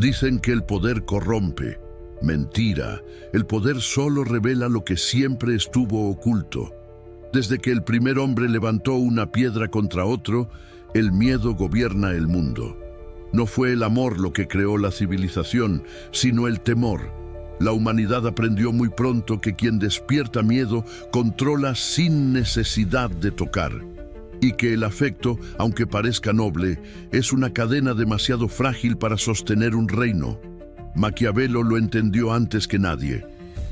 Dicen que el poder corrompe. Mentira, el poder solo revela lo que siempre estuvo oculto. Desde que el primer hombre levantó una piedra contra otro, el miedo gobierna el mundo. No fue el amor lo que creó la civilización, sino el temor. La humanidad aprendió muy pronto que quien despierta miedo controla sin necesidad de tocar, y que el afecto, aunque parezca noble, es una cadena demasiado frágil para sostener un reino. Maquiavelo lo entendió antes que nadie.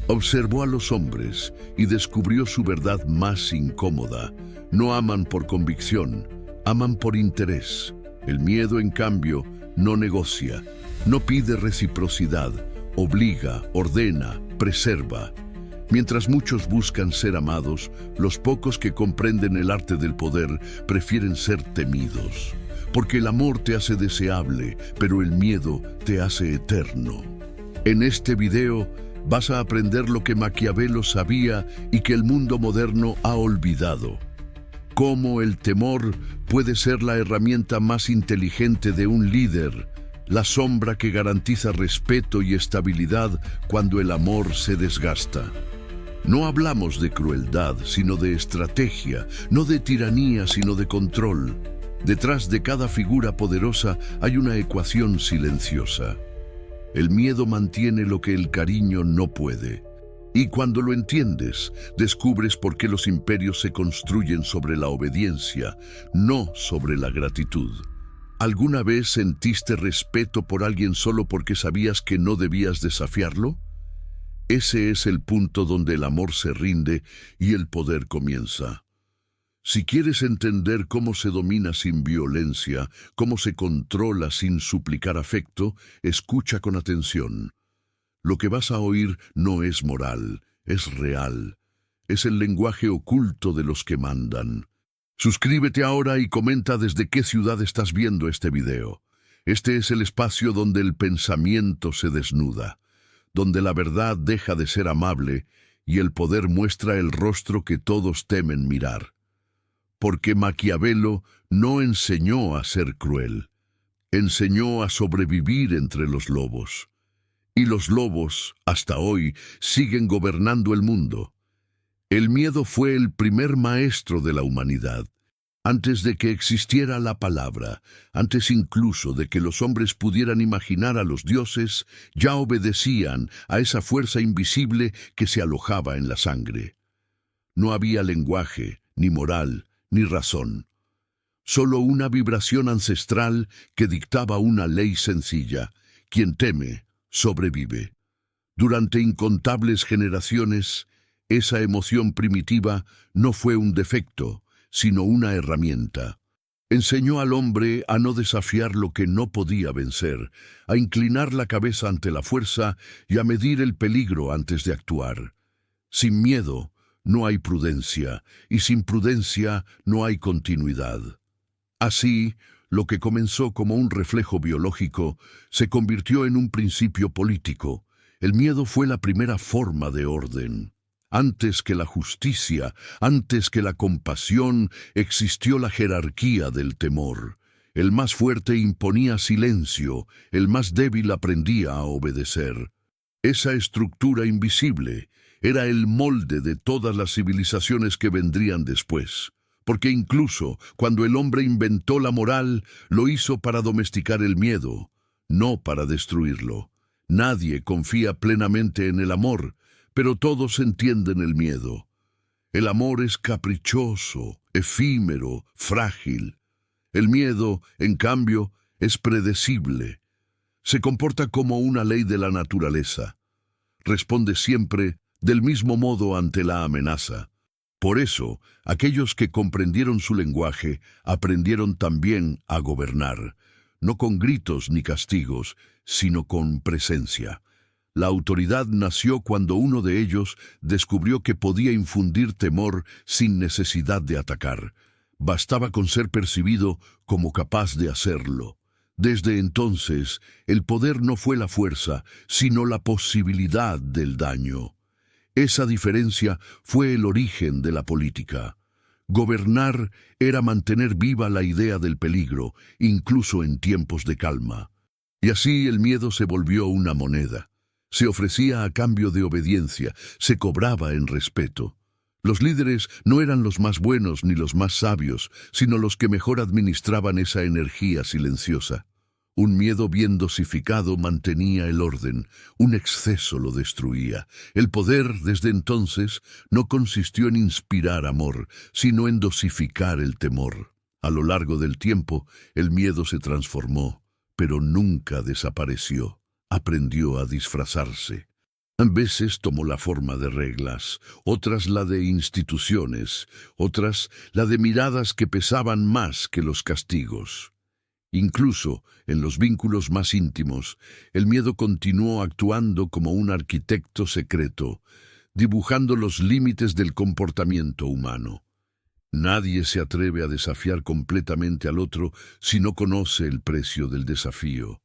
Observó a los hombres y descubrió su verdad más incómoda. No aman por convicción, aman por interés. El miedo, en cambio, no negocia, no pide reciprocidad, obliga, ordena, preserva. Mientras muchos buscan ser amados, los pocos que comprenden el arte del poder prefieren ser temidos. Porque el amor te hace deseable, pero el miedo te hace eterno. En este video vas a aprender lo que Maquiavelo sabía y que el mundo moderno ha olvidado. Cómo el temor puede ser la herramienta más inteligente de un líder, la sombra que garantiza respeto y estabilidad cuando el amor se desgasta. No hablamos de crueldad, sino de estrategia, no de tiranía, sino de control. Detrás de cada figura poderosa hay una ecuación silenciosa. El miedo mantiene lo que el cariño no puede. Y cuando lo entiendes, descubres por qué los imperios se construyen sobre la obediencia, no sobre la gratitud. ¿Alguna vez sentiste respeto por alguien solo porque sabías que no debías desafiarlo? Ese es el punto donde el amor se rinde y el poder comienza. Si quieres entender cómo se domina sin violencia, cómo se controla sin suplicar afecto, escucha con atención. Lo que vas a oír no es moral, es real. Es el lenguaje oculto de los que mandan. Suscríbete ahora y comenta desde qué ciudad estás viendo este video. Este es el espacio donde el pensamiento se desnuda, donde la verdad deja de ser amable y el poder muestra el rostro que todos temen mirar. Porque Maquiavelo no enseñó a ser cruel, enseñó a sobrevivir entre los lobos. Y los lobos, hasta hoy, siguen gobernando el mundo. El miedo fue el primer maestro de la humanidad. Antes de que existiera la palabra, antes incluso de que los hombres pudieran imaginar a los dioses, ya obedecían a esa fuerza invisible que se alojaba en la sangre. No había lenguaje, ni moral, ni razón. Solo una vibración ancestral que dictaba una ley sencilla. Quien teme, sobrevive. Durante incontables generaciones, esa emoción primitiva no fue un defecto, sino una herramienta. Enseñó al hombre a no desafiar lo que no podía vencer, a inclinar la cabeza ante la fuerza y a medir el peligro antes de actuar. Sin miedo no hay prudencia, y sin prudencia no hay continuidad. Así, lo que comenzó como un reflejo biológico se convirtió en un principio político. El miedo fue la primera forma de orden. Antes que la justicia, antes que la compasión, existió la jerarquía del temor. El más fuerte imponía silencio, el más débil aprendía a obedecer. Esa estructura invisible era el molde de todas las civilizaciones que vendrían después. Porque incluso cuando el hombre inventó la moral, lo hizo para domesticar el miedo, no para destruirlo. Nadie confía plenamente en el amor, pero todos entienden el miedo. El amor es caprichoso, efímero, frágil. El miedo, en cambio, es predecible. Se comporta como una ley de la naturaleza. Responde siempre del mismo modo ante la amenaza. Por eso, aquellos que comprendieron su lenguaje aprendieron también a gobernar, no con gritos ni castigos, sino con presencia. La autoridad nació cuando uno de ellos descubrió que podía infundir temor sin necesidad de atacar. Bastaba con ser percibido como capaz de hacerlo. Desde entonces, el poder no fue la fuerza, sino la posibilidad del daño. Esa diferencia fue el origen de la política. Gobernar era mantener viva la idea del peligro, incluso en tiempos de calma. Y así el miedo se volvió una moneda. Se ofrecía a cambio de obediencia, se cobraba en respeto. Los líderes no eran los más buenos ni los más sabios, sino los que mejor administraban esa energía silenciosa. Un miedo bien dosificado mantenía el orden, un exceso lo destruía. El poder, desde entonces, no consistió en inspirar amor, sino en dosificar el temor. A lo largo del tiempo, el miedo se transformó, pero nunca desapareció. Aprendió a disfrazarse. A veces tomó la forma de reglas, otras la de instituciones, otras la de miradas que pesaban más que los castigos. Incluso en los vínculos más íntimos, el miedo continuó actuando como un arquitecto secreto, dibujando los límites del comportamiento humano. Nadie se atreve a desafiar completamente al otro si no conoce el precio del desafío.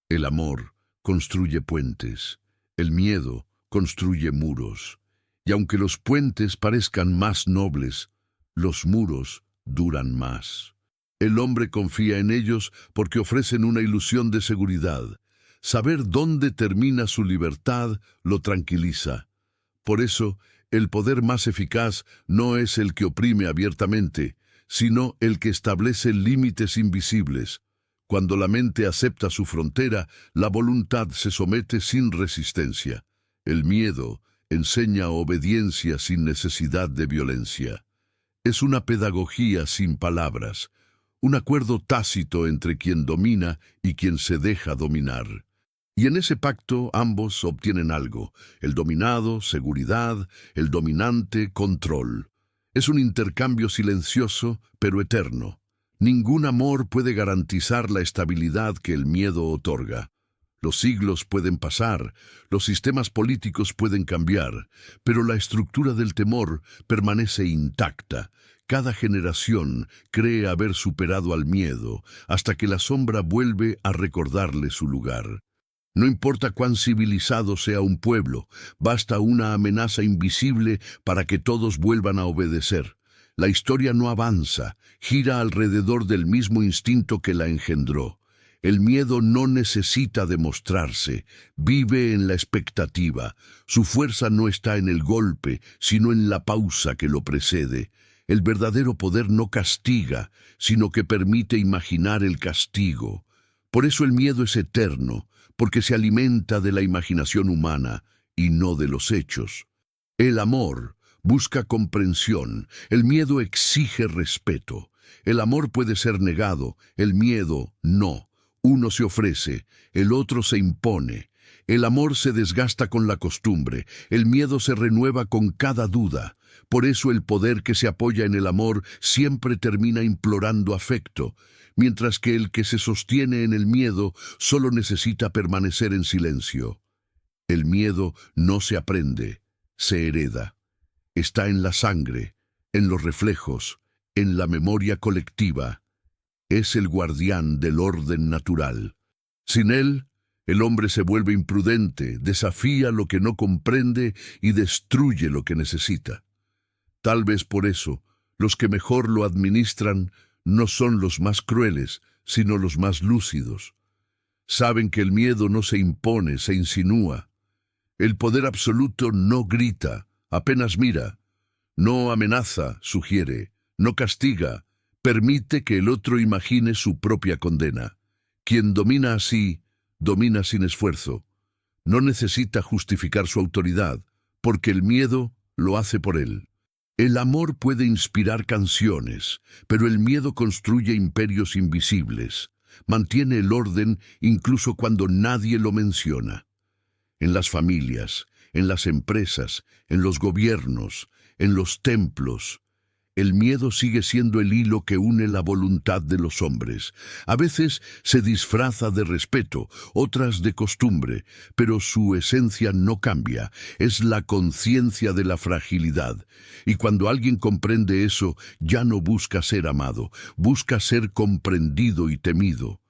El amor construye puentes, el miedo construye muros, y aunque los puentes parezcan más nobles, los muros duran más. El hombre confía en ellos porque ofrecen una ilusión de seguridad. Saber dónde termina su libertad lo tranquiliza. Por eso, el poder más eficaz no es el que oprime abiertamente, sino el que establece límites invisibles. Cuando la mente acepta su frontera, la voluntad se somete sin resistencia. El miedo enseña obediencia sin necesidad de violencia. Es una pedagogía sin palabras, un acuerdo tácito entre quien domina y quien se deja dominar. Y en ese pacto ambos obtienen algo: el dominado, seguridad; el dominante, control. Es un intercambio silencioso, pero eterno. Ningún amor puede garantizar la estabilidad que el miedo otorga. Los siglos pueden pasar, los sistemas políticos pueden cambiar, pero la estructura del temor permanece intacta. Cada generación cree haber superado al miedo, hasta que la sombra vuelve a recordarle su lugar. No importa cuán civilizado sea un pueblo, basta una amenaza invisible para que todos vuelvan a obedecer. La historia no avanza, gira alrededor del mismo instinto que la engendró. El miedo no necesita demostrarse, vive en la expectativa. Su fuerza no está en el golpe, sino en la pausa que lo precede. El verdadero poder no castiga, sino que permite imaginar el castigo. Por eso el miedo es eterno, porque se alimenta de la imaginación humana y no de los hechos. El amor busca comprensión, el miedo exige respeto. El amor puede ser negado, el miedo no. Uno se ofrece, el otro se impone. El amor se desgasta con la costumbre, el miedo se renueva con cada duda. Por eso el poder que se apoya en el amor siempre termina implorando afecto, mientras que el que se sostiene en el miedo solo necesita permanecer en silencio. El miedo no se aprende, se hereda. Está en la sangre, en los reflejos, en la memoria colectiva. Es el guardián del orden natural. Sin él, el hombre se vuelve imprudente, desafía lo que no comprende y destruye lo que necesita. Tal vez por eso, los que mejor lo administran no son los más crueles, sino los más lúcidos. Saben que el miedo no se impone, se insinúa. El poder absoluto no grita, apenas mira. No amenaza, sugiere. No castiga, permite que el otro imagine su propia condena. Quien domina así, domina sin esfuerzo. No necesita justificar su autoridad, porque el miedo lo hace por él. El amor puede inspirar canciones, pero el miedo construye imperios invisibles. Mantiene el orden incluso cuando nadie lo menciona. En las familias, en las empresas, en los gobiernos, en los templos, el miedo sigue siendo el hilo que une la voluntad de los hombres. A veces se disfraza de respeto, otras de costumbre, pero su esencia no cambia. Es la conciencia de la fragilidad. Y cuando alguien comprende eso, ya no busca ser amado, busca ser comprendido y temido.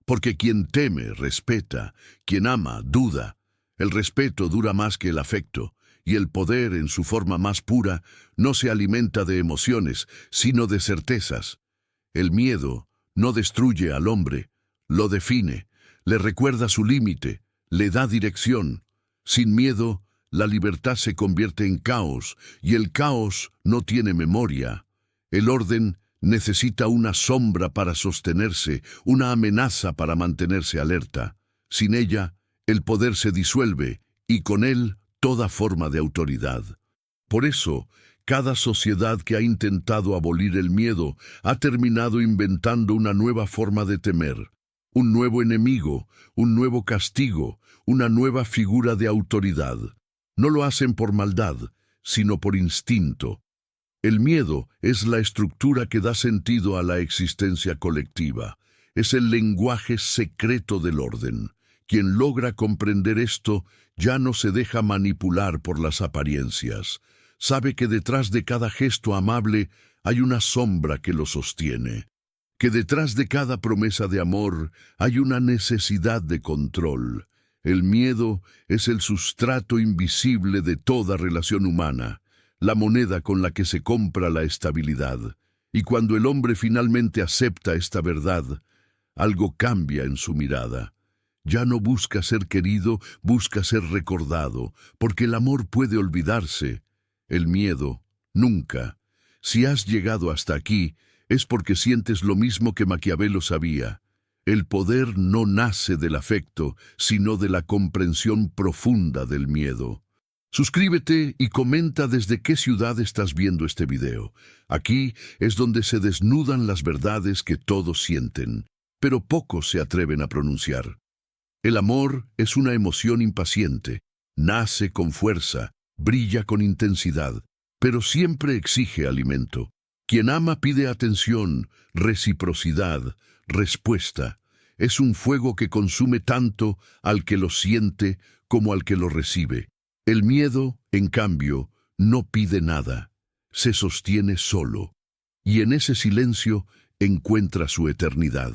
Porque quien teme, respeta; quien ama, duda. El respeto dura más que el afecto. Y el poder, en su forma más pura, no se alimenta de emociones, sino de certezas. El miedo no destruye al hombre, lo define. le recuerda su límite, le da dirección. Sin miedo, la libertad se convierte en caos, y el caos no tiene memoria. El orden necesita una sombra para sostenerse, una amenaza para mantenerse alerta. Sin ella, el poder se disuelve, y con él toda forma de autoridad. Por eso, cada sociedad que ha intentado abolir el miedo ha terminado inventando una nueva forma de temer, un nuevo enemigo, un nuevo castigo, una nueva figura de autoridad. No lo hacen por maldad, sino por instinto. El miedo es la estructura que da sentido a la existencia colectiva. Es el lenguaje secreto del orden. Quien logra comprender esto ya no se deja manipular por las apariencias. Sabe que detrás de cada gesto amable hay una sombra que lo sostiene, que detrás de cada promesa de amor hay una necesidad de control. El miedo es el sustrato invisible de toda relación humana, la moneda con la que se compra la estabilidad. Y cuando el hombre finalmente acepta esta verdad, algo cambia en su mirada. Ya no busca ser querido, busca ser recordado, porque el amor puede olvidarse. El miedo, nunca. Si has llegado hasta aquí, es porque sientes lo mismo que Maquiavelo sabía. El poder no nace del afecto, sino de la comprensión profunda del miedo. Suscríbete y comenta desde qué ciudad estás viendo este video. Aquí es donde se desnudan las verdades que todos sienten, pero pocos se atreven a pronunciar. El amor es una emoción impaciente, nace con fuerza, brilla con intensidad, pero siempre exige alimento. Quien ama pide atención, reciprocidad, respuesta. Es un fuego que consume tanto al que lo siente como al que lo recibe. El miedo, en cambio, no pide nada, se sostiene solo, y en ese silencio encuentra su eternidad.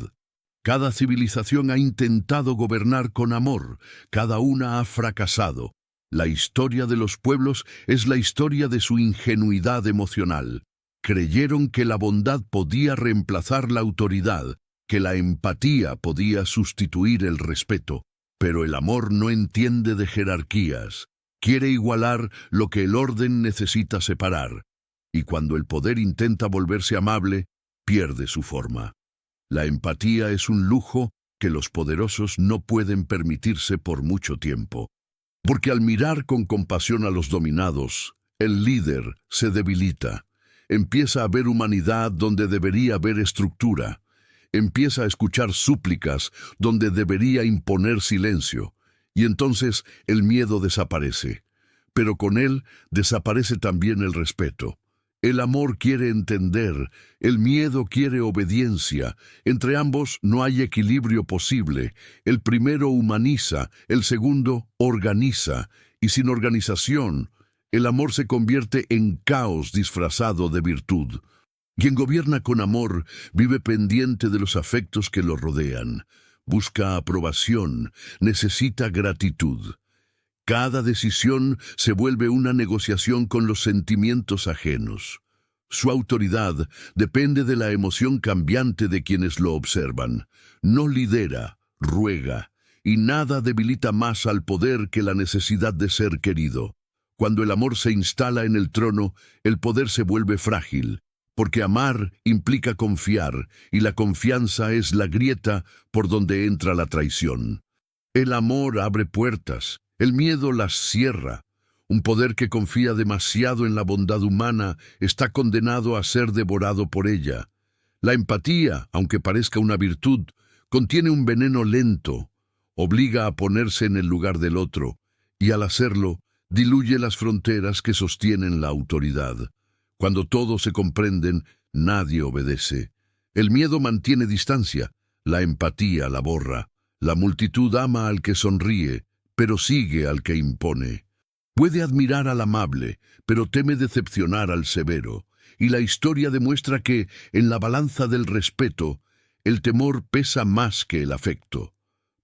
Cada civilización ha intentado gobernar con amor, cada una ha fracasado. La historia de los pueblos es la historia de su ingenuidad emocional. Creyeron que la bondad podía reemplazar la autoridad, que la empatía podía sustituir el respeto. Pero el amor no entiende de jerarquías. Quiere igualar lo que el orden necesita separar. Y cuando el poder intenta volverse amable, pierde su forma. La empatía es un lujo que los poderosos no pueden permitirse por mucho tiempo. Porque al mirar con compasión a los dominados, el líder se debilita. Empieza a ver humanidad donde debería haber estructura. Empieza a escuchar súplicas donde debería imponer silencio. Y entonces el miedo desaparece. Pero con él desaparece también el respeto. El amor quiere entender, el miedo quiere obediencia. Entre ambos no hay equilibrio posible. El primero humaniza, el segundo organiza. Y sin organización, el amor se convierte en caos disfrazado de virtud. Quien gobierna con amor vive pendiente de los afectos que lo rodean. Busca aprobación, necesita gratitud. Cada decisión se vuelve una negociación con los sentimientos ajenos. Su autoridad depende de la emoción cambiante de quienes lo observan. No lidera, ruega, y nada debilita más al poder que la necesidad de ser querido. Cuando el amor se instala en el trono, el poder se vuelve frágil, porque amar implica confiar, y la confianza es la grieta por donde entra la traición. El amor abre puertas, el miedo las cierra. Un poder que confía demasiado en la bondad humana está condenado a ser devorado por ella. La empatía, aunque parezca una virtud, contiene un veneno lento, obliga a ponerse en el lugar del otro, y al hacerlo, diluye las fronteras que sostienen la autoridad. Cuando todos se comprenden, nadie obedece. El miedo mantiene distancia, la empatía la borra. La multitud ama al que sonríe, pero sigue al que impone. Puede admirar al amable, pero teme decepcionar al severo. Y la historia demuestra que, en la balanza del respeto, el temor pesa más que el afecto.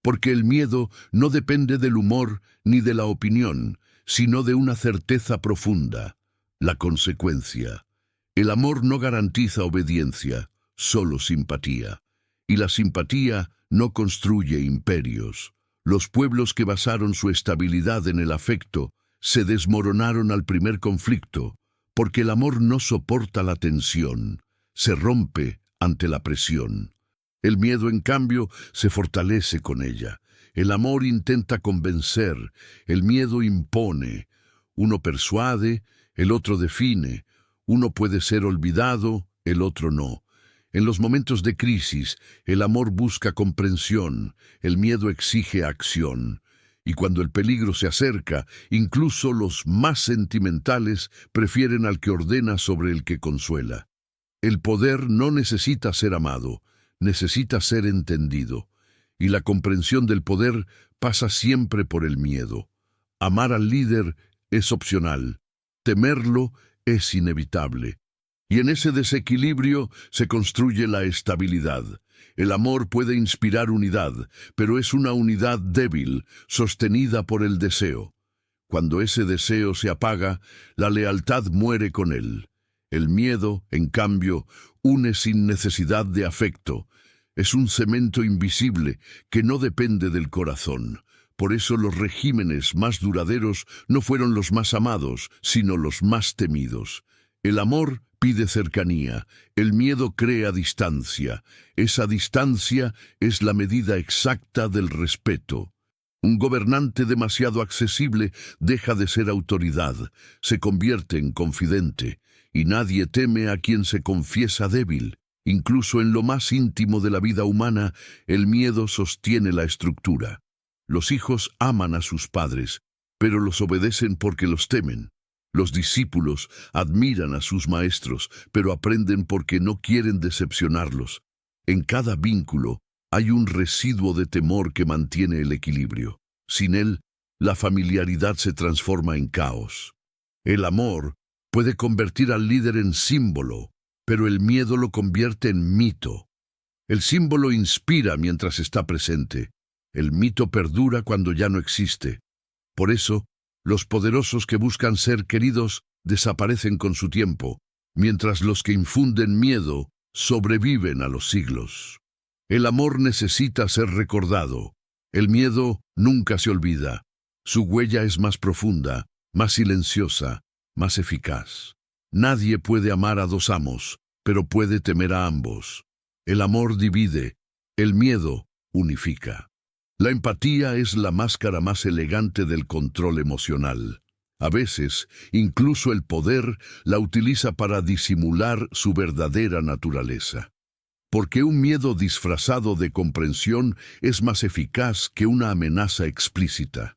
Porque el miedo no depende del humor ni de la opinión, sino de una certeza profunda, la consecuencia. El amor no garantiza obediencia, solo simpatía. Y la simpatía no construye imperios. Los pueblos que basaron su estabilidad en el afecto se desmoronaron al primer conflicto, porque el amor no soporta la tensión, se rompe ante la presión. El miedo, en cambio, se fortalece con ella. El amor intenta convencer, el miedo impone. Uno persuade, el otro define. Uno puede ser olvidado, el otro no. En los momentos de crisis, el amor busca comprensión, el miedo exige acción. Y cuando el peligro se acerca, incluso los más sentimentales prefieren al que ordena sobre el que consuela. El poder no necesita ser amado, necesita ser entendido. Y la comprensión del poder pasa siempre por el miedo. Amar al líder es opcional, temerlo es inevitable. Y en ese desequilibrio se construye la estabilidad. El amor puede inspirar unidad, pero es una unidad débil, sostenida por el deseo. Cuando ese deseo se apaga, la lealtad muere con él. El miedo, en cambio, une sin necesidad de afecto. Es un cemento invisible que no depende del corazón. Por eso los regímenes más duraderos no fueron los más amados, sino los más temidos. El amor pide cercanía, el miedo crea distancia. Esa distancia es la medida exacta del respeto. Un gobernante demasiado accesible deja de ser autoridad, se convierte en confidente, y nadie teme a quien se confiesa débil. Incluso en lo más íntimo de la vida humana, el miedo sostiene la estructura. Los hijos aman a sus padres, pero los obedecen porque los temen. Los discípulos admiran a sus maestros, pero aprenden porque no quieren decepcionarlos. En cada vínculo hay un residuo de temor que mantiene el equilibrio. Sin él, la familiaridad se transforma en caos. El amor puede convertir al líder en símbolo, pero el miedo lo convierte en mito. El símbolo inspira mientras está presente. El mito perdura cuando ya no existe. Por eso, los poderosos que buscan ser queridos desaparecen con su tiempo, mientras los que infunden miedo sobreviven a los siglos. El amor necesita ser recordado. El miedo nunca se olvida. Su huella es más profunda, más silenciosa, más eficaz. Nadie puede amar a dos amos, pero puede temer a ambos. El amor divide, el miedo unifica. La empatía es la máscara más elegante del control emocional. A veces, incluso el poder la utiliza para disimular su verdadera naturaleza. Porque un miedo disfrazado de comprensión es más eficaz que una amenaza explícita.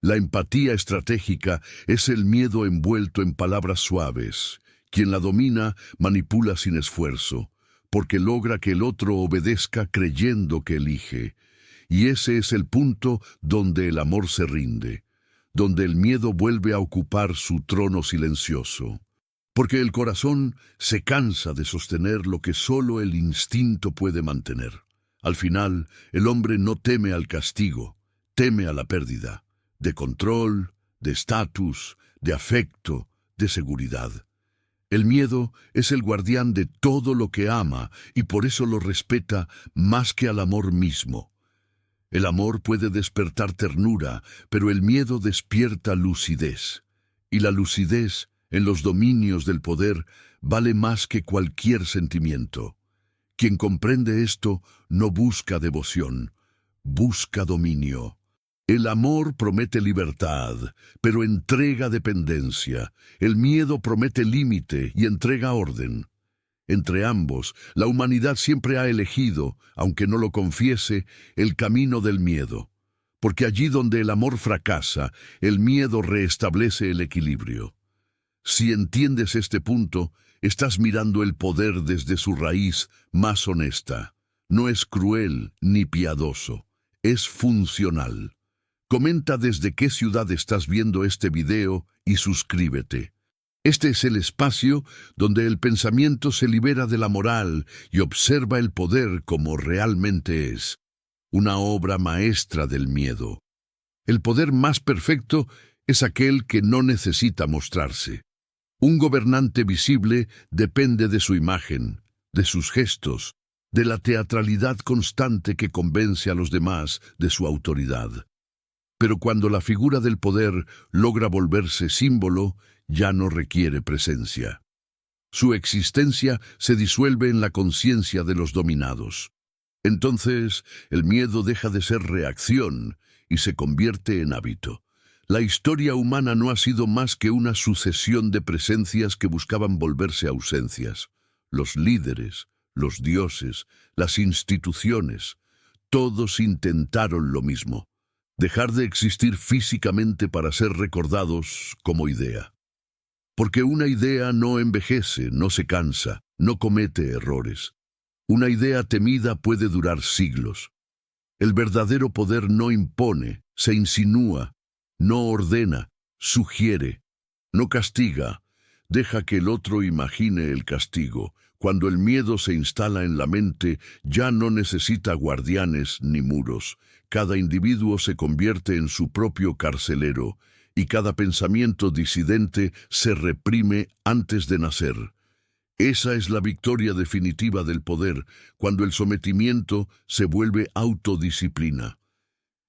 La empatía estratégica es el miedo envuelto en palabras suaves. Quien la domina manipula sin esfuerzo, porque logra que el otro obedezca creyendo que elige. Y ese es el punto donde el amor se rinde, donde el miedo vuelve a ocupar su trono silencioso. Porque el corazón se cansa de sostener lo que solo el instinto puede mantener. Al final, el hombre no teme al castigo, teme a la pérdida, de control, de estatus, de afecto, de seguridad. El miedo es el guardián de todo lo que ama y por eso lo respeta más que al amor mismo. El amor puede despertar ternura, pero el miedo despierta lucidez. Y la lucidez, en los dominios del poder, vale más que cualquier sentimiento. Quien comprende esto no busca devoción, busca dominio. El amor promete libertad, pero entrega dependencia. El miedo promete límite y entrega orden. Entre ambos, la humanidad siempre ha elegido, aunque no lo confiese, el camino del miedo. Porque allí donde el amor fracasa, el miedo restablece el equilibrio. Si entiendes este punto, estás mirando el poder desde su raíz más honesta. No es cruel ni piadoso, es funcional. Comenta desde qué ciudad estás viendo este video y suscríbete. Este es el espacio donde el pensamiento se libera de la moral y observa el poder como realmente es. Una obra maestra del miedo. El poder más perfecto es aquel que no necesita mostrarse. Un gobernante visible depende de su imagen, de sus gestos, de la teatralidad constante que convence a los demás de su autoridad. Pero cuando la figura del poder logra volverse símbolo, ya no requiere presencia. Su existencia se disuelve en la conciencia de los dominados. Entonces, el miedo deja de ser reacción y se convierte en hábito. La historia humana no ha sido más que una sucesión de presencias que buscaban volverse ausencias. Los líderes, los dioses, las instituciones, todos intentaron lo mismo: dejar de existir físicamente para ser recordados como idea. Porque una idea no envejece, no se cansa, no comete errores. Una idea temida puede durar siglos. El verdadero poder no impone, se insinúa, no ordena, sugiere, no castiga, deja que el otro imagine el castigo. Cuando el miedo se instala en la mente, ya no necesita guardianes ni muros. Cada individuo se convierte en su propio carcelero, y cada pensamiento disidente se reprime antes de nacer. Esa es la victoria definitiva del poder, cuando el sometimiento se vuelve autodisciplina.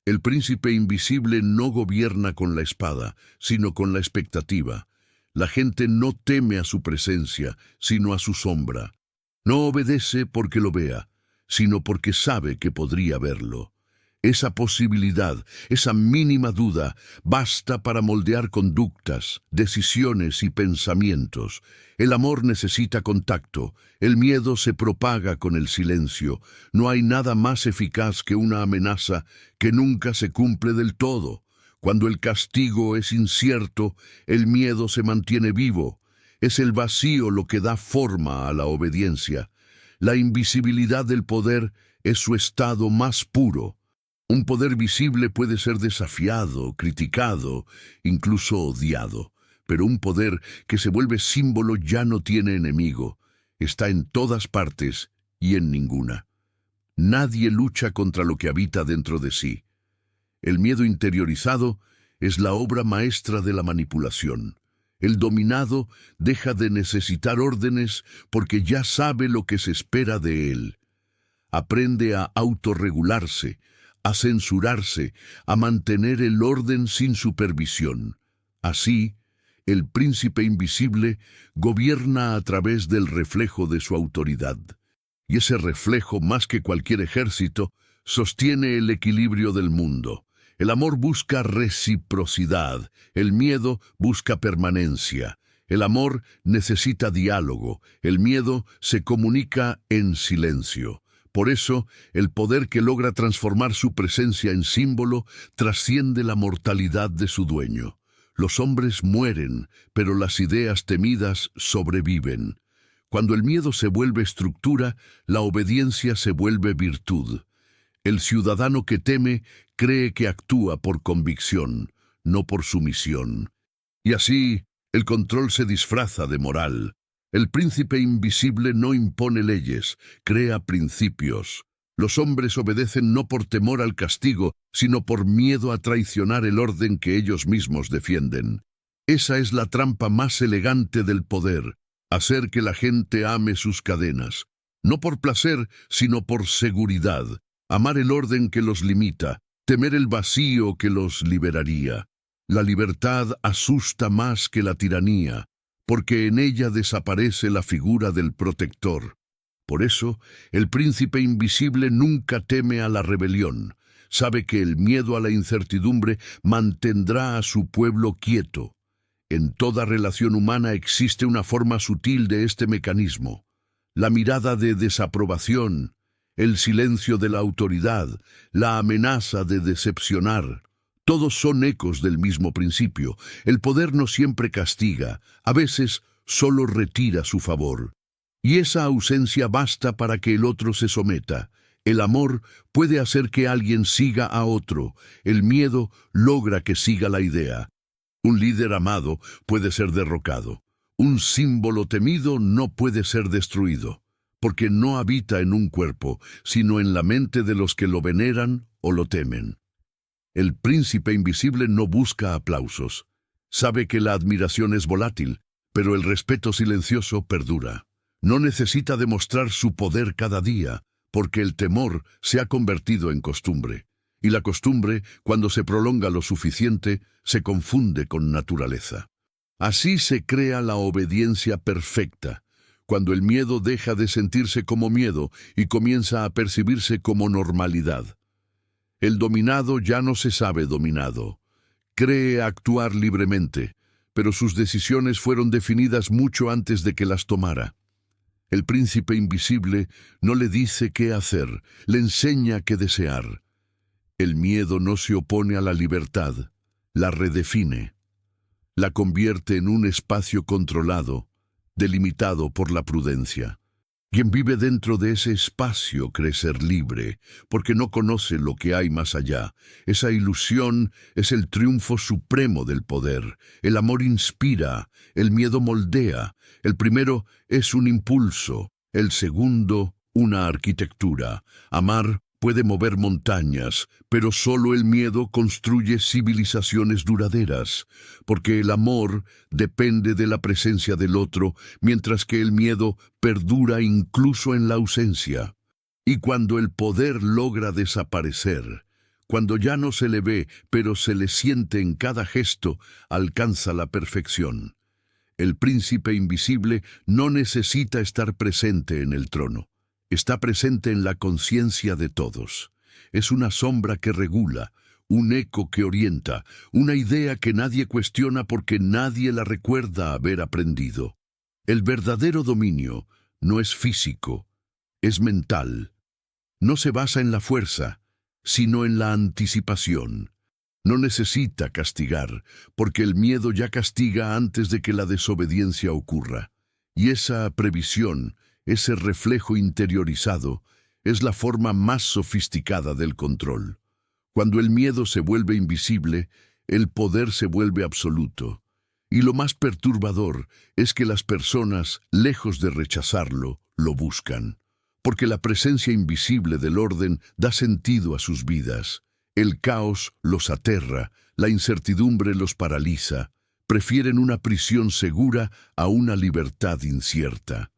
El príncipe invisible no gobierna con la espada, sino con la expectativa. La gente no teme a su presencia, sino a su sombra. No obedece porque lo vea, sino porque sabe que podría verlo. Esa posibilidad, esa mínima duda, basta para moldear conductas, decisiones y pensamientos. El amor necesita contacto, el miedo se propaga con el silencio. No hay nada más eficaz que una amenaza que nunca se cumple del todo. Cuando el castigo es incierto, el miedo se mantiene vivo. Es el vacío lo que da forma a la obediencia. La invisibilidad del poder es su estado más puro. Un poder visible puede ser desafiado, criticado, incluso odiado, pero un poder que se vuelve símbolo ya no tiene enemigo. Está en todas partes y en ninguna. Nadie lucha contra lo que habita dentro de sí. El miedo interiorizado es la obra maestra de la manipulación. El dominado deja de necesitar órdenes porque ya sabe lo que se espera de él. Aprende a autorregularse, a censurarse, a mantener el orden sin supervisión. Así, el príncipe invisible gobierna a través del reflejo de su autoridad. Y ese reflejo, más que cualquier ejército, sostiene el equilibrio del mundo. El amor busca reciprocidad, el miedo busca permanencia. El amor necesita diálogo, el miedo se comunica en silencio. Por eso, el poder que logra transformar su presencia en símbolo trasciende la mortalidad de su dueño. Los hombres mueren, pero las ideas temidas sobreviven. Cuando el miedo se vuelve estructura, la obediencia se vuelve virtud. El ciudadano que teme cree que actúa por convicción, no por sumisión. Y así, el control se disfraza de moral. El príncipe invisible no impone leyes, crea principios. Los hombres obedecen no por temor al castigo, sino por miedo a traicionar el orden que ellos mismos defienden. Esa es la trampa más elegante del poder, hacer que la gente ame sus cadenas. No por placer, sino por seguridad. Amar el orden que los limita, temer el vacío que los liberaría. La libertad asusta más que la tiranía, porque en ella desaparece la figura del protector. Por eso, el príncipe invisible nunca teme a la rebelión. Sabe que el miedo a la incertidumbre mantendrá a su pueblo quieto. En toda relación humana existe una forma sutil de este mecanismo. La mirada de desaprobación, el silencio de la autoridad, la amenaza de decepcionar. Todos son ecos del mismo principio. El poder no siempre castiga, a veces solo retira su favor. Y esa ausencia basta para que el otro se someta. El amor puede hacer que alguien siga a otro. El miedo logra que siga la idea. Un líder amado puede ser derrocado. Un símbolo temido no puede ser destruido, porque no habita en un cuerpo, sino en la mente de los que lo veneran o lo temen. El príncipe invisible no busca aplausos. Sabe que la admiración es volátil, pero el respeto silencioso perdura. No necesita demostrar su poder cada día, porque el temor se ha convertido en costumbre, y la costumbre, cuando se prolonga lo suficiente, se confunde con naturaleza. Así se crea la obediencia perfecta, cuando el miedo deja de sentirse como miedo y comienza a percibirse como normalidad. El dominado ya no se sabe dominado. Cree actuar libremente, pero sus decisiones fueron definidas mucho antes de que las tomara. El príncipe invisible no le dice qué hacer, le enseña qué desear. El miedo no se opone a la libertad, la redefine. La convierte en un espacio controlado, delimitado por la prudencia. Quien vive dentro de ese espacio cree ser libre, porque no conoce lo que hay más allá. Esa ilusión es el triunfo supremo del poder. El amor inspira, el miedo moldea. El primero es un impulso, el segundo una arquitectura. Amar puede mover montañas, pero solo el miedo construye civilizaciones duraderas, porque el amor depende de la presencia del otro, mientras que el miedo perdura incluso en la ausencia. Y cuando el poder logra desaparecer, cuando ya no se le ve, pero se le siente en cada gesto, alcanza la perfección. El príncipe invisible no necesita estar presente en el trono. Está presente en la conciencia de todos. Es una sombra que regula, un eco que orienta, una idea que nadie cuestiona porque nadie la recuerda haber aprendido. El verdadero dominio no es físico, es mental. No se basa en la fuerza, sino en la anticipación. No necesita castigar, porque el miedo ya castiga antes de que la desobediencia ocurra. Y esa previsión, ese reflejo interiorizado, es la forma más sofisticada del control. Cuando el miedo se vuelve invisible, el poder se vuelve absoluto. Y lo más perturbador es que las personas, lejos de rechazarlo, lo buscan. Porque la presencia invisible del orden da sentido a sus vidas. El caos los aterra, la incertidumbre los paraliza. Prefieren una prisión segura a una libertad incierta.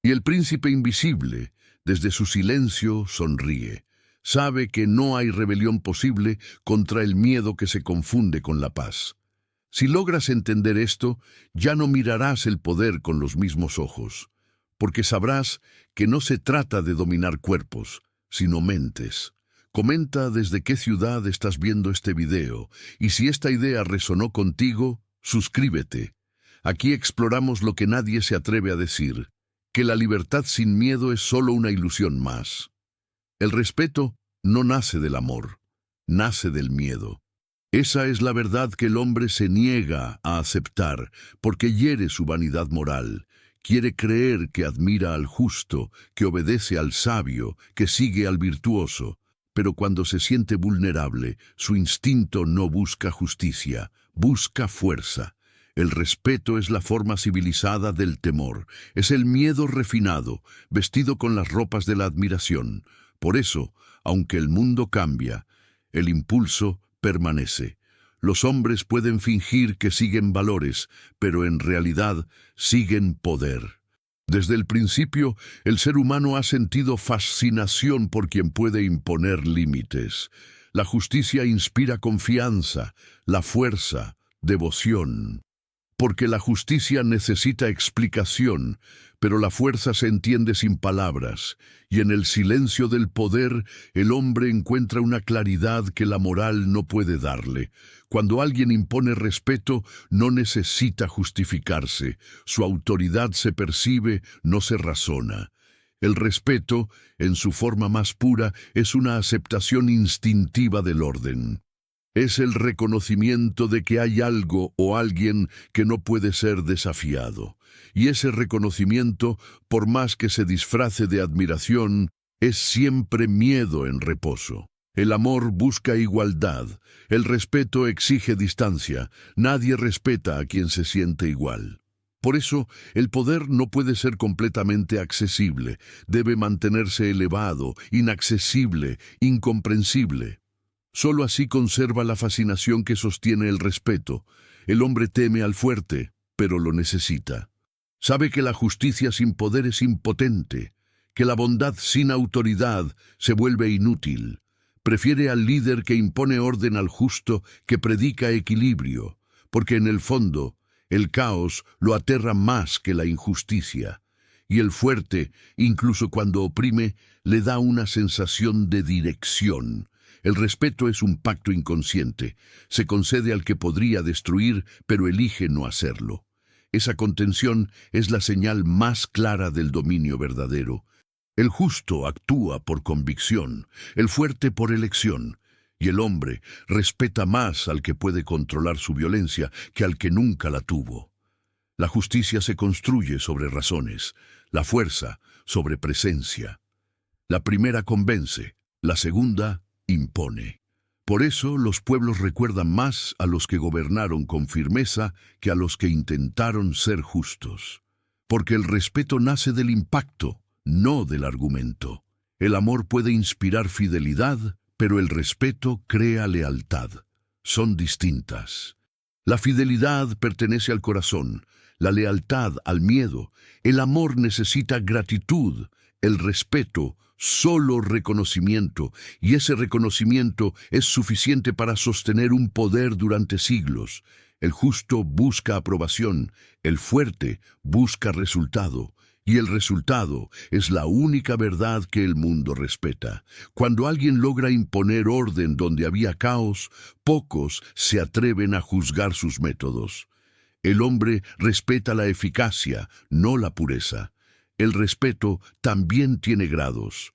Y el príncipe invisible, desde su silencio, sonríe. Sabe que no hay rebelión posible contra el miedo que se confunde con la paz. Si logras entender esto, ya no mirarás el poder con los mismos ojos, porque sabrás que no se trata de dominar cuerpos, sino mentes. Comenta desde qué ciudad estás viendo este video, y si esta idea resonó contigo, suscríbete. Aquí exploramos lo que nadie se atreve a decir, que la libertad sin miedo es solo una ilusión más. El respeto no nace del amor, nace del miedo. Esa es la verdad que el hombre se niega a aceptar, porque hiere su vanidad moral. Quiere creer que admira al justo, que obedece al sabio, que sigue al virtuoso. Pero cuando se siente vulnerable, su instinto no busca justicia, busca fuerza. El respeto es la forma civilizada del temor, es el miedo refinado, vestido con las ropas de la admiración. Por eso, aunque el mundo cambia, el impulso permanece. Los hombres pueden fingir que siguen valores, pero en realidad siguen poder. Desde el principio, el ser humano ha sentido fascinación por quien puede imponer límites. La justicia inspira confianza, la fuerza, devoción. Porque la justicia necesita explicación, pero la fuerza se entiende sin palabras, y en el silencio del poder el hombre encuentra una claridad que la moral no puede darle. Cuando alguien impone respeto, no necesita justificarse, su autoridad se percibe, no se razona. El respeto, en su forma más pura, es una aceptación instintiva del orden. Es el reconocimiento de que hay algo o alguien que no puede ser desafiado. Y ese reconocimiento, por más que se disfrace de admiración, es siempre miedo en reposo. El amor busca igualdad, el respeto exige distancia, nadie respeta a quien se siente igual. Por eso, el poder no puede ser completamente accesible, debe mantenerse elevado, inaccesible, incomprensible. Solo así conserva la fascinación que sostiene el respeto. El hombre teme al fuerte, pero lo necesita. Sabe que la justicia sin poder es impotente, que la bondad sin autoridad se vuelve inútil. Prefiere al líder que impone orden al justo, que predica equilibrio, porque en el fondo el caos lo aterra más que la injusticia. Y el fuerte, incluso cuando oprime, le da una sensación de dirección. El respeto es un pacto inconsciente. Se concede al que podría destruir, pero elige no hacerlo. Esa contención es la señal más clara del dominio verdadero. El justo actúa por convicción, el fuerte por elección, y el hombre respeta más al que puede controlar su violencia que al que nunca la tuvo. La justicia se construye sobre razones, la fuerza sobre presencia. La primera convence, la segunda impone. Por eso los pueblos recuerdan más a los que gobernaron con firmeza que a los que intentaron ser justos. Porque el respeto nace del impacto, no del argumento. El amor puede inspirar fidelidad, pero el respeto crea lealtad. Son distintas. La fidelidad pertenece al corazón, la lealtad al miedo. El amor necesita gratitud, el respeto solo reconocimiento, y ese reconocimiento es suficiente para sostener un poder durante siglos. El justo busca aprobación, el fuerte busca resultado, y el resultado es la única verdad que el mundo respeta. Cuando alguien logra imponer orden donde había caos, pocos se atreven a juzgar sus métodos. El hombre respeta la eficacia, no la pureza. El respeto también tiene grados.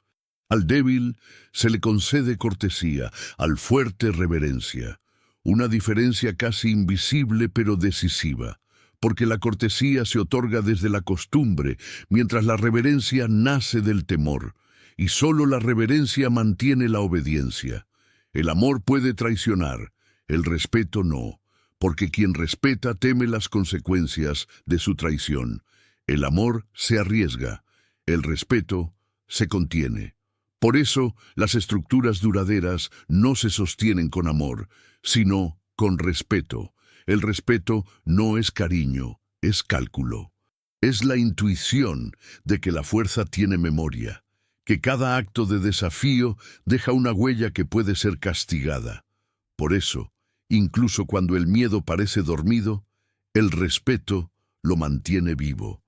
Al débil se le concede cortesía, al fuerte reverencia. Una diferencia casi invisible pero decisiva, porque la cortesía se otorga desde la costumbre, mientras la reverencia nace del temor, y solo la reverencia mantiene la obediencia. El amor puede traicionar, el respeto no, porque quien respeta teme las consecuencias de su traición. El amor se arriesga, el respeto se contiene. Por eso, las estructuras duraderas no se sostienen con amor, sino con respeto. El respeto no es cariño, es cálculo. Es la intuición de que la fuerza tiene memoria, que cada acto de desafío deja una huella que puede ser castigada. Por eso, incluso cuando el miedo parece dormido, el respeto lo mantiene vivo.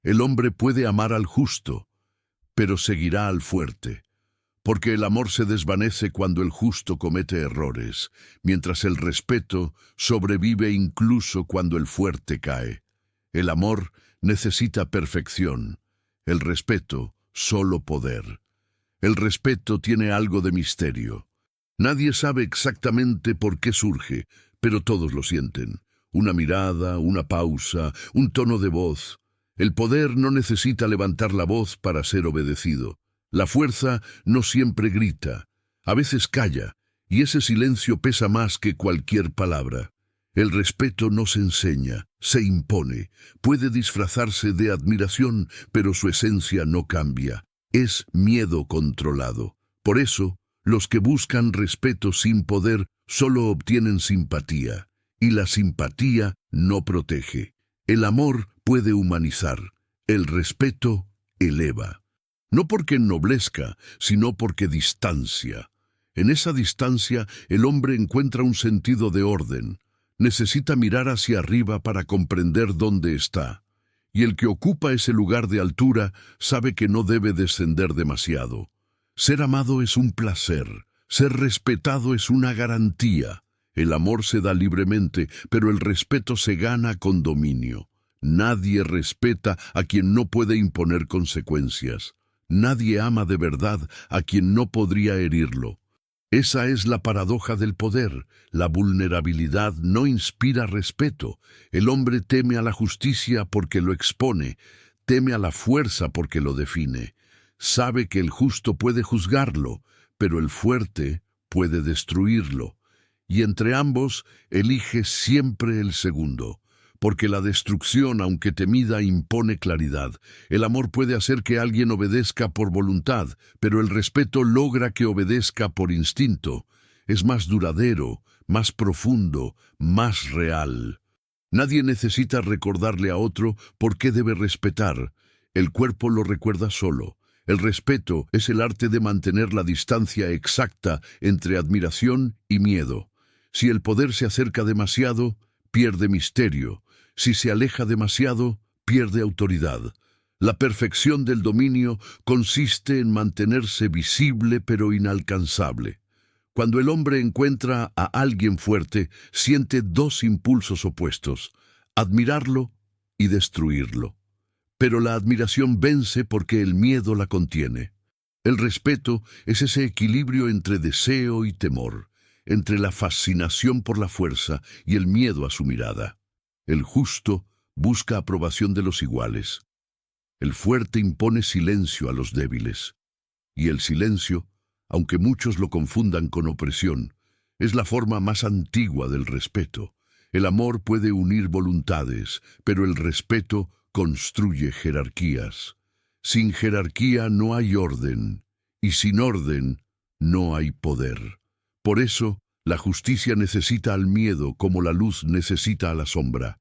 El hombre puede amar al justo, pero seguirá al fuerte, porque el amor se desvanece cuando el justo comete errores, mientras el respeto sobrevive incluso cuando el fuerte cae. El amor necesita perfección, el respeto solo poder. El respeto tiene algo de misterio. Nadie sabe exactamente por qué surge, pero todos lo sienten. Una mirada, una pausa, un tono de voz. El poder no necesita levantar la voz para ser obedecido. La fuerza no siempre grita, a veces calla, y ese silencio pesa más que cualquier palabra. El respeto no se enseña, se impone. Puede disfrazarse de admiración, pero su esencia no cambia. Es miedo controlado. Por eso, los que buscan respeto sin poder solo obtienen simpatía, y la simpatía no protege. El amor puede humanizar, el respeto eleva. No porque ennoblezca, sino porque distancia. En esa distancia, el hombre encuentra un sentido de orden. Necesita mirar hacia arriba para comprender dónde está. Y el que ocupa ese lugar de altura sabe que no debe descender demasiado. Ser amado es un placer. Ser respetado es una garantía. El amor se da libremente, pero el respeto se gana con dominio. Nadie respeta a quien no puede imponer consecuencias. Nadie ama de verdad a quien no podría herirlo. Esa es la paradoja del poder. La vulnerabilidad no inspira respeto. El hombre teme a la justicia porque lo expone, teme a la fuerza porque lo define. Sabe que el justo puede juzgarlo, pero el fuerte puede destruirlo. Y entre ambos elige siempre el segundo. Porque la destrucción, aunque temida, impone claridad. El amor puede hacer que alguien obedezca por voluntad, pero el respeto logra que obedezca por instinto. Es más duradero, más profundo, más real. Nadie necesita recordarle a otro por qué debe respetar. El cuerpo lo recuerda solo. El respeto es el arte de mantener la distancia exacta entre admiración y miedo. Si el poder se acerca demasiado, pierde misterio. Si se aleja demasiado, pierde autoridad. La perfección del dominio consiste en mantenerse visible pero inalcanzable. Cuando el hombre encuentra a alguien fuerte, siente dos impulsos opuestos: admirarlo y destruirlo. Pero la admiración vence porque el miedo la contiene. El respeto es ese equilibrio entre deseo y temor, entre la fascinación por la fuerza y el miedo a su mirada. El justo busca aprobación de los iguales. El fuerte impone silencio a los débiles. Y el silencio, aunque muchos lo confundan con opresión, es la forma más antigua del respeto. El amor puede unir voluntades, pero el respeto construye jerarquías. Sin jerarquía no hay orden, y sin orden no hay poder. Por eso, la justicia necesita al miedo como la luz necesita a la sombra,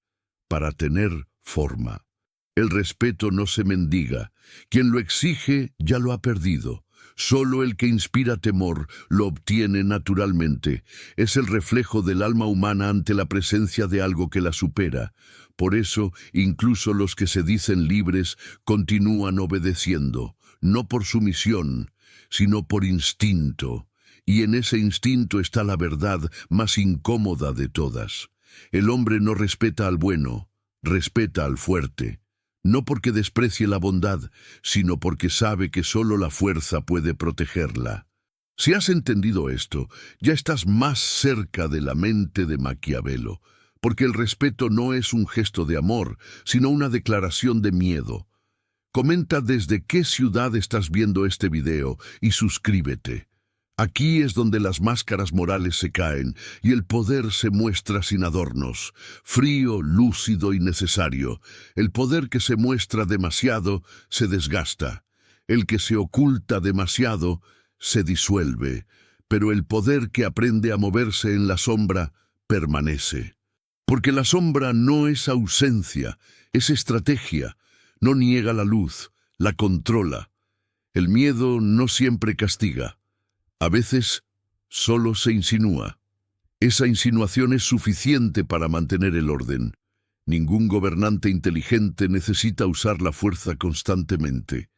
para tener forma. El respeto no se mendiga. Quien lo exige ya lo ha perdido. Solo el que inspira temor lo obtiene naturalmente. Es el reflejo del alma humana ante la presencia de algo que la supera. Por eso, incluso los que se dicen libres continúan obedeciendo, no por sumisión, sino por instinto. Y en ese instinto está la verdad más incómoda de todas. El hombre no respeta al bueno, respeta al fuerte. No porque desprecie la bondad, sino porque sabe que solo la fuerza puede protegerla. Si has entendido esto, ya estás más cerca de la mente de Maquiavelo, porque el respeto no es un gesto de amor, sino una declaración de miedo. Comenta desde qué ciudad estás viendo este video y suscríbete. Aquí es donde las máscaras morales se caen y el poder se muestra sin adornos, frío, lúcido y necesario. El poder que se muestra demasiado se desgasta. El que se oculta demasiado se disuelve. Pero el poder que aprende a moverse en la sombra permanece. Porque la sombra no es ausencia, es estrategia. No niega la luz, la controla. El miedo no siempre castiga. A veces, solo se insinúa. Esa insinuación es suficiente para mantener el orden. Ningún gobernante inteligente necesita usar la fuerza constantemente.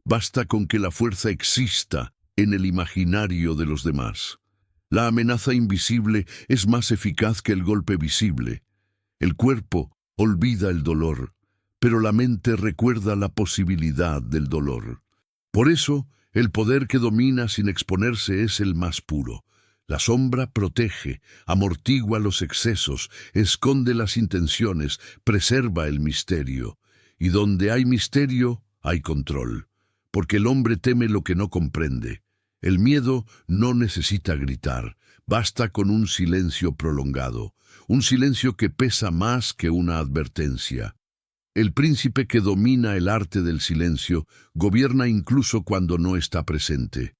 Basta con que la fuerza exista en el imaginario de los demás. La amenaza invisible es más eficaz que el golpe visible. El cuerpo olvida el dolor, pero la mente recuerda la posibilidad del dolor. Por eso, el poder que domina sin exponerse es el más puro. La sombra protege, amortigua los excesos, esconde las intenciones, preserva el misterio. Y donde hay misterio, hay control. Porque el hombre teme lo que no comprende. El miedo no necesita gritar, basta con un silencio prolongado, un silencio que pesa más que una advertencia. El príncipe que domina el arte del silencio gobierna incluso cuando no está presente.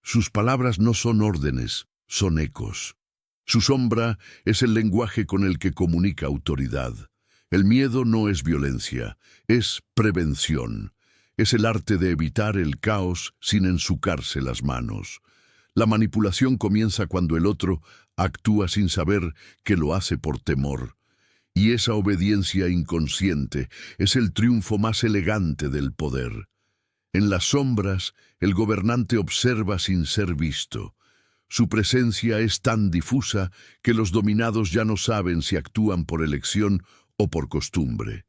Sus palabras no son órdenes, son ecos. Su sombra es el lenguaje con el que comunica autoridad. El miedo no es violencia, es prevención. Es el arte de evitar el caos sin ensucarse las manos. La manipulación comienza cuando el otro actúa sin saber que lo hace por temor. Y esa obediencia inconsciente es el triunfo más elegante del poder. En las sombras, el gobernante observa sin ser visto. Su presencia es tan difusa que los dominados ya no saben si actúan por elección o por costumbre.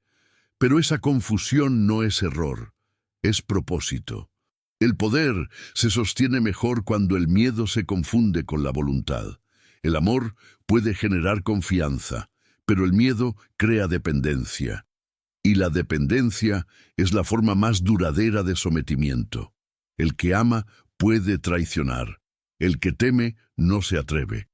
Pero esa confusión no es error, es propósito. El poder se sostiene mejor cuando el miedo se confunde con la voluntad. El amor puede generar confianza, pero el miedo crea dependencia. Y la dependencia es la forma más duradera de sometimiento. El que ama puede traicionar. El que teme no se atreve.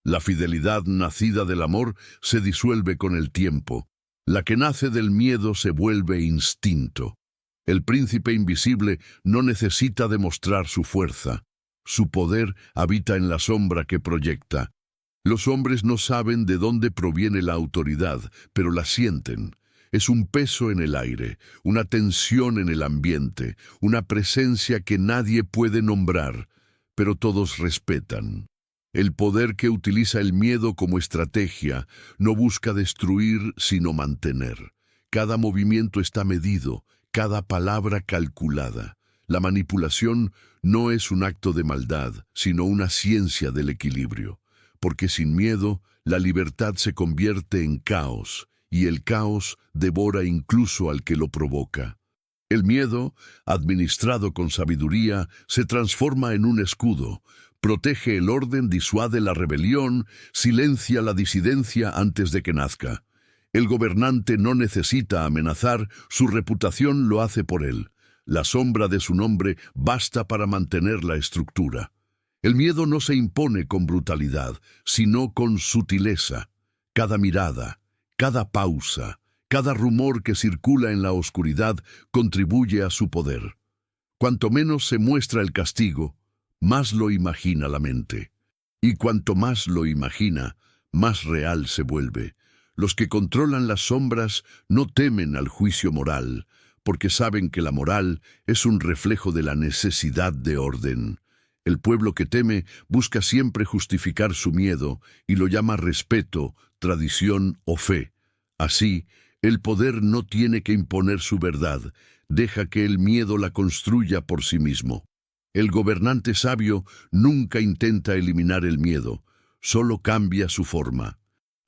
La fidelidad nacida del amor se disuelve con el tiempo. La que nace del miedo se vuelve instinto. El príncipe invisible no necesita demostrar su fuerza. Su poder habita en la sombra que proyecta. Los hombres no saben de dónde proviene la autoridad, pero la sienten. Es un peso en el aire, una tensión en el ambiente, una presencia que nadie puede nombrar, pero todos respetan. El poder que utiliza el miedo como estrategia no busca destruir, sino mantener. Cada movimiento está medido, cada palabra calculada. La manipulación no es un acto de maldad, sino una ciencia del equilibrio. Porque sin miedo, la libertad se convierte en caos, y el caos devora incluso al que lo provoca. El miedo, administrado con sabiduría, se transforma en un escudo. Protege el orden, disuade la rebelión, silencia la disidencia antes de que nazca. El gobernante no necesita amenazar, su reputación lo hace por él. La sombra de su nombre basta para mantener la estructura. El miedo no se impone con brutalidad, sino con sutileza. Cada mirada, cada pausa, cada rumor que circula en la oscuridad contribuye a su poder. Cuanto menos se muestra el castigo, más lo imagina la mente. Y cuanto más lo imagina, más real se vuelve. Los que controlan las sombras no temen al juicio moral, porque saben que la moral es un reflejo de la necesidad de orden. El pueblo que teme busca siempre justificar su miedo y lo llama respeto, tradición o fe. Así, el poder no tiene que imponer su verdad, deja que el miedo la construya por sí mismo. El gobernante sabio nunca intenta eliminar el miedo, solo cambia su forma.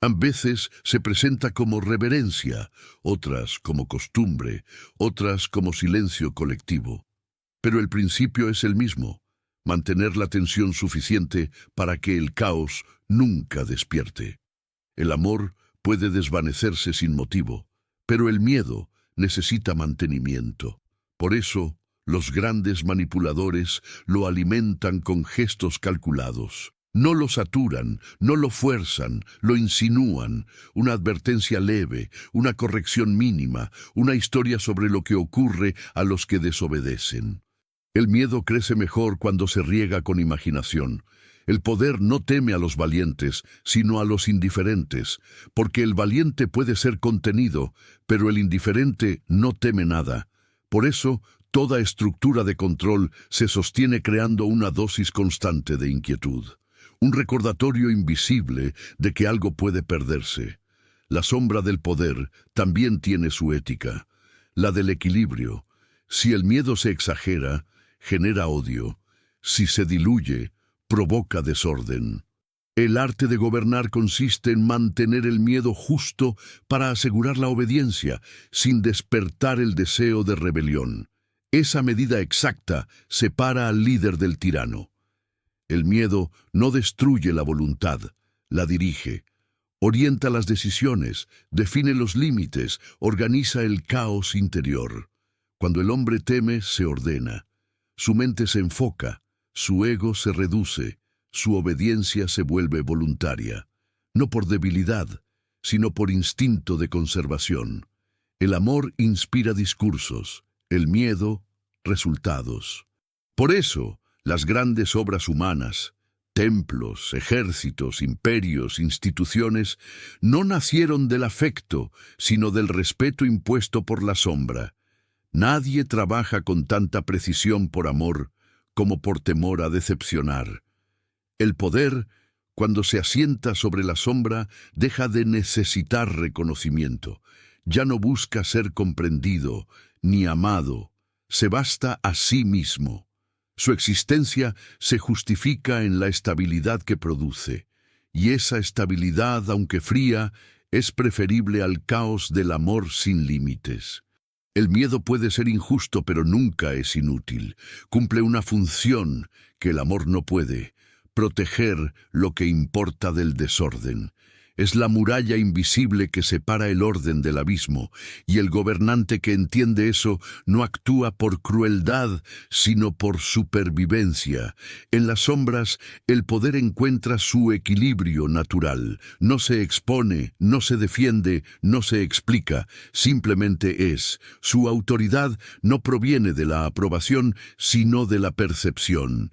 A veces se presenta como reverencia, otras como costumbre, otras como silencio colectivo. Pero el principio es el mismo, mantener la tensión suficiente para que el caos nunca despierte. El amor puede desvanecerse sin motivo, pero el miedo necesita mantenimiento. Por eso, los grandes manipuladores lo alimentan con gestos calculados. No lo saturan, no lo fuerzan, lo insinúan, una advertencia leve, una corrección mínima, una historia sobre lo que ocurre a los que desobedecen. El miedo crece mejor cuando se riega con imaginación. El poder no teme a los valientes, sino a los indiferentes, porque el valiente puede ser contenido, pero el indiferente no teme nada. Por eso, toda estructura de control se sostiene creando una dosis constante de inquietud. Un recordatorio invisible de que algo puede perderse. La sombra del poder también tiene su ética, la del equilibrio. Si el miedo se exagera, genera odio. Si se diluye, provoca desorden. El arte de gobernar consiste en mantener el miedo justo para asegurar la obediencia, sin despertar el deseo de rebelión. Esa medida exacta separa al líder del tirano. El miedo no destruye la voluntad, la dirige. Orienta las decisiones, define los límites, organiza el caos interior. Cuando el hombre teme, se ordena. Su mente se enfoca, su ego se reduce, su obediencia se vuelve voluntaria. No por debilidad, sino por instinto de conservación. El amor inspira discursos, el miedo, resultados. Por eso, las grandes obras humanas, templos, ejércitos, imperios, instituciones, no nacieron del afecto, sino del respeto impuesto por la sombra. Nadie trabaja con tanta precisión por amor como por temor a decepcionar. El poder, cuando se asienta sobre la sombra, deja de necesitar reconocimiento. Ya no busca ser comprendido ni amado, se basta a sí mismo. Su existencia se justifica en la estabilidad que produce, y esa estabilidad, aunque fría, es preferible al caos del amor sin límites. El miedo puede ser injusto, pero nunca es inútil. Cumple una función que el amor no puede: proteger lo que importa del desorden. Es la muralla invisible que separa el orden del abismo, y el gobernante que entiende eso no actúa por crueldad, sino por supervivencia. En las sombras, el poder encuentra su equilibrio natural. No se expone, no se defiende, no se explica, simplemente es. Su autoridad no proviene de la aprobación, sino de la percepción.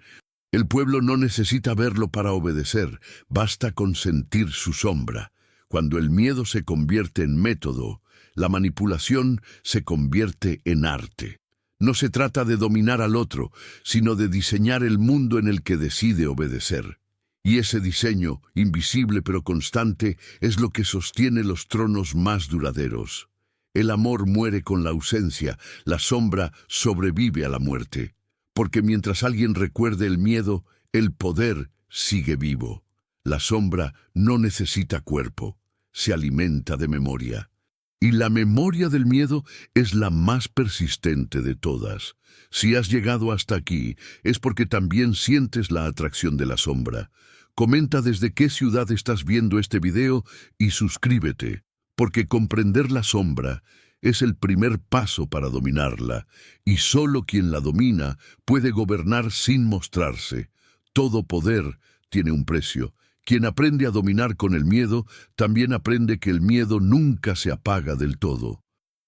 El pueblo no necesita verlo para obedecer, basta con sentir su sombra. Cuando el miedo se convierte en método, la manipulación se convierte en arte. No se trata de dominar al otro, sino de diseñar el mundo en el que decide obedecer. Y ese diseño, invisible pero constante, es lo que sostiene los tronos más duraderos. El amor muere con la ausencia, la sombra sobrevive a la muerte. Porque mientras alguien recuerde el miedo, el poder sigue vivo. La sombra no necesita cuerpo, se alimenta de memoria. Y la memoria del miedo es la más persistente de todas. Si has llegado hasta aquí, es porque también sientes la atracción de la sombra. Comenta desde qué ciudad estás viendo este video y suscríbete, porque comprender la sombra es el primer paso para dominarla, y solo quien la domina puede gobernar sin mostrarse. Todo poder tiene un precio. Quien aprende a dominar con el miedo, también aprende que el miedo nunca se apaga del todo.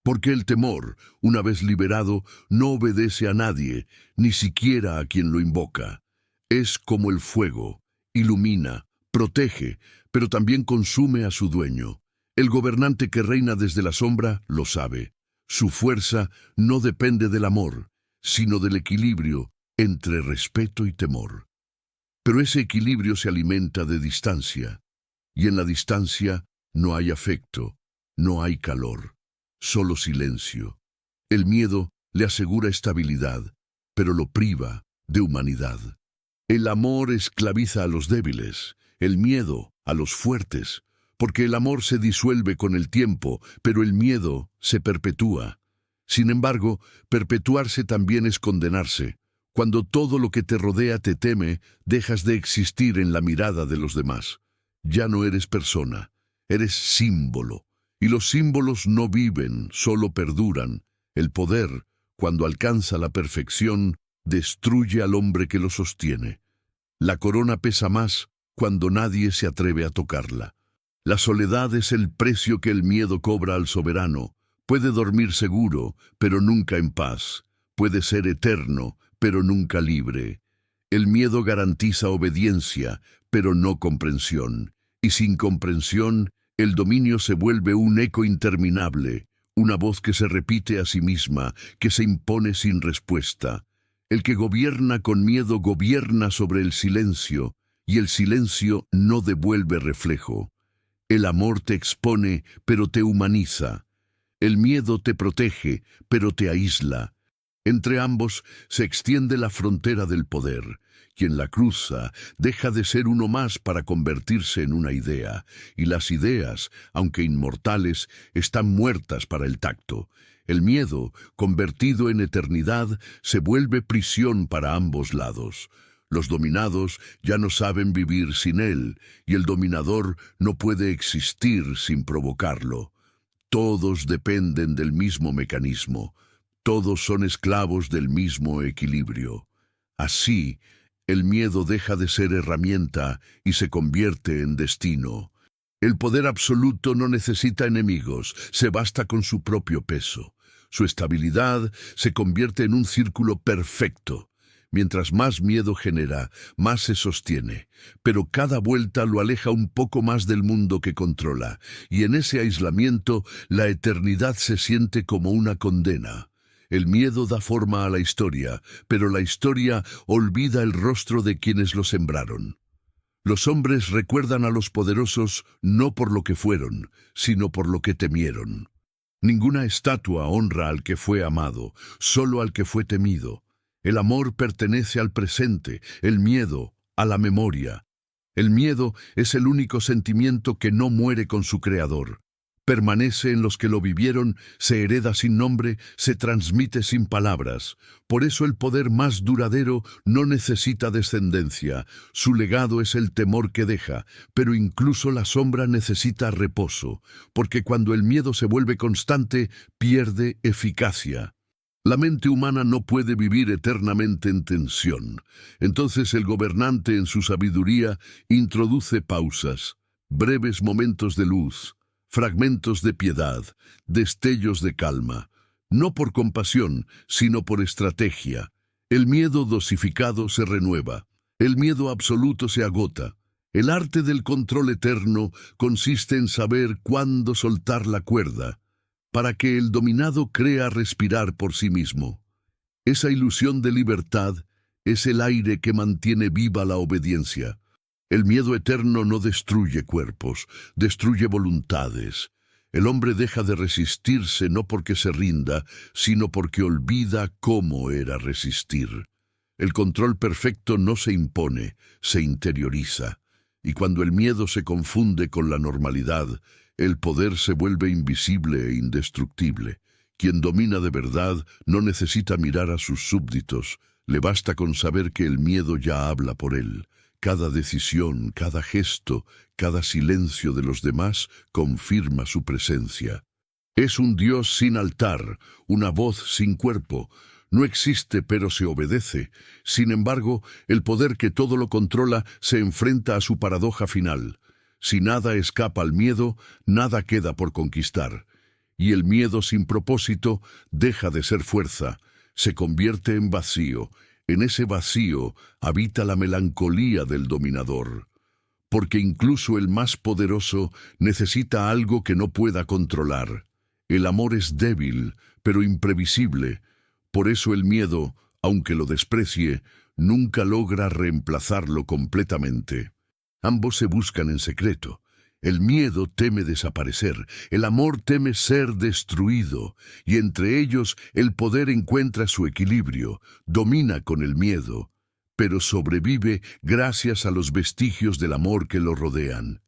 Porque el temor, una vez liberado, no obedece a nadie, ni siquiera a quien lo invoca. Es como el fuego, ilumina, protege, pero también consume a su dueño. El gobernante que reina desde la sombra lo sabe. Su fuerza no depende del amor, sino del equilibrio entre respeto y temor. Pero ese equilibrio se alimenta de distancia, y en la distancia no hay afecto, no hay calor, solo silencio. El miedo le asegura estabilidad, pero lo priva de humanidad. El amor esclaviza a los débiles, el miedo a los fuertes, porque el amor se disuelve con el tiempo, pero el miedo se perpetúa. Sin embargo, perpetuarse también es condenarse. Cuando todo lo que te rodea te teme, dejas de existir en la mirada de los demás. Ya no eres persona, eres símbolo. Y los símbolos no viven, solo perduran. El poder, cuando alcanza la perfección, destruye al hombre que lo sostiene. La corona pesa más cuando nadie se atreve a tocarla. La soledad es el precio que el miedo cobra al soberano. Puede dormir seguro, pero nunca en paz. Puede ser eterno, pero nunca libre. El miedo garantiza obediencia, pero no comprensión. Y sin comprensión, el dominio se vuelve un eco interminable, una voz que se repite a sí misma, que se impone sin respuesta. El que gobierna con miedo gobierna sobre el silencio, y el silencio no devuelve reflejo. El amor te expone, pero te humaniza. El miedo te protege, pero te aísla. Entre ambos se extiende la frontera del poder. Quien la cruza deja de ser uno más para convertirse en una idea, y las ideas, aunque inmortales, están muertas para el tacto. El miedo, convertido en eternidad, se vuelve prisión para ambos lados. Los dominados ya no saben vivir sin él, y el dominador no puede existir sin provocarlo. Todos dependen del mismo mecanismo. Todos son esclavos del mismo equilibrio. Así, el miedo deja de ser herramienta y se convierte en destino. El poder absoluto no necesita enemigos, se basta con su propio peso. Su estabilidad se convierte en un círculo perfecto. Mientras más miedo genera, más se sostiene, pero cada vuelta lo aleja un poco más del mundo que controla, y en ese aislamiento la eternidad se siente como una condena. El miedo da forma a la historia, pero la historia olvida el rostro de quienes lo sembraron. Los hombres recuerdan a los poderosos no por lo que fueron, sino por lo que temieron. Ninguna estatua honra al que fue amado, solo al que fue temido. El amor pertenece al presente, el miedo a la memoria. El miedo es el único sentimiento que no muere con su creador. Permanece en los que lo vivieron, se hereda sin nombre, se transmite sin palabras. Por eso el poder más duradero no necesita descendencia. Su legado es el temor que deja, pero incluso la sombra necesita reposo, porque cuando el miedo se vuelve constante, pierde eficacia. La mente humana no puede vivir eternamente en tensión. Entonces el gobernante en su sabiduría introduce pausas, breves momentos de luz, fragmentos de piedad, destellos de calma, no por compasión, sino por estrategia. El miedo dosificado se renueva, el miedo absoluto se agota, El arte del control eterno consiste en saber cuándo soltar la cuerda, para que el dominado crea respirar por sí mismo. Esa ilusión de libertad es el aire que mantiene viva la obediencia. El miedo eterno no destruye cuerpos, destruye voluntades. El hombre deja de resistirse no porque se rinda, sino porque olvida cómo era resistir. El control perfecto no se impone, se interioriza. Y cuando el miedo se confunde con la normalidad, el poder se vuelve invisible e indestructible. Quien domina de verdad no necesita mirar a sus súbditos, le basta con saber que el miedo ya habla por él. Cada decisión, cada gesto, cada silencio de los demás confirma su presencia. Es un Dios sin altar, una voz sin cuerpo. No existe, pero se obedece. Sin embargo, el poder que todo lo controla se enfrenta a su paradoja final. Si nada escapa al miedo, nada queda por conquistar. Y el miedo sin propósito deja de ser fuerza, se convierte en vacío. En ese vacío habita la melancolía del dominador. Porque incluso el más poderoso necesita algo que no pueda controlar. El amor es débil, pero imprevisible. Por eso el miedo, aunque lo desprecie, nunca logra reemplazarlo completamente. Ambos se buscan en secreto. El miedo teme desaparecer, el amor teme ser destruido, y entre ellos el poder encuentra su equilibrio, domina con el miedo, pero sobrevive gracias a los vestigios del amor que lo rodean.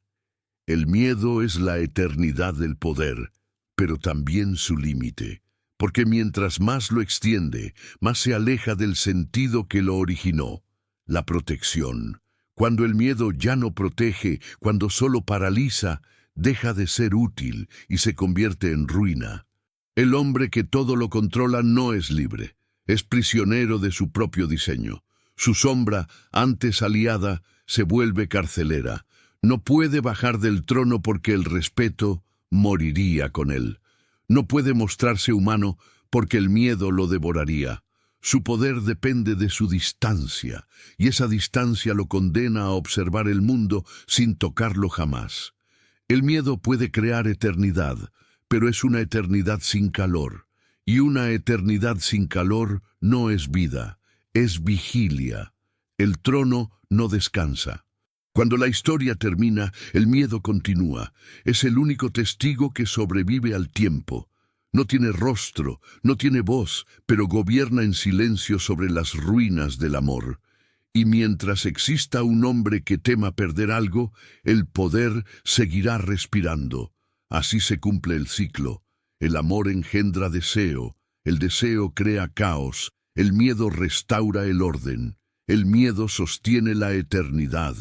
El miedo es la eternidad del poder, pero también su límite. Porque mientras más lo extiende, más se aleja del sentido que lo originó, la protección. Cuando el miedo ya no protege, cuando solo paraliza, deja de ser útil y se convierte en ruina. El hombre que todo lo controla no es libre, es prisionero de su propio diseño. Su sombra, antes aliada, se vuelve carcelera. No puede bajar del trono porque el respeto moriría con él. No puede mostrarse humano porque el miedo lo devoraría. Su poder depende de su distancia, y esa distancia lo condena a observar el mundo sin tocarlo jamás. El miedo puede crear eternidad, pero es una eternidad sin calor, y una eternidad sin calor no es vida, es vigilia. El trono no descansa. Cuando la historia termina, el miedo continúa. Es el único testigo que sobrevive al tiempo. No tiene rostro, no tiene voz, pero gobierna en silencio sobre las ruinas del amor. Y mientras exista un hombre que tema perder algo, el poder seguirá respirando. Así se cumple el ciclo. El amor engendra deseo, el deseo crea caos, el miedo restaura el orden, el miedo sostiene la eternidad.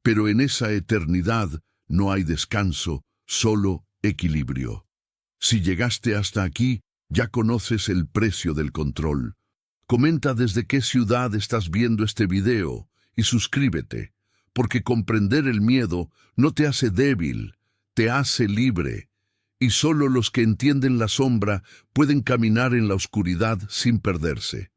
Pero en esa eternidad no hay descanso, solo equilibrio. Si llegaste hasta aquí, ya conoces el precio del control. Comenta desde qué ciudad estás viendo este video y suscríbete, porque comprender el miedo no te hace débil, te hace libre. Y solo los que entienden la sombra pueden caminar en la oscuridad sin perderse.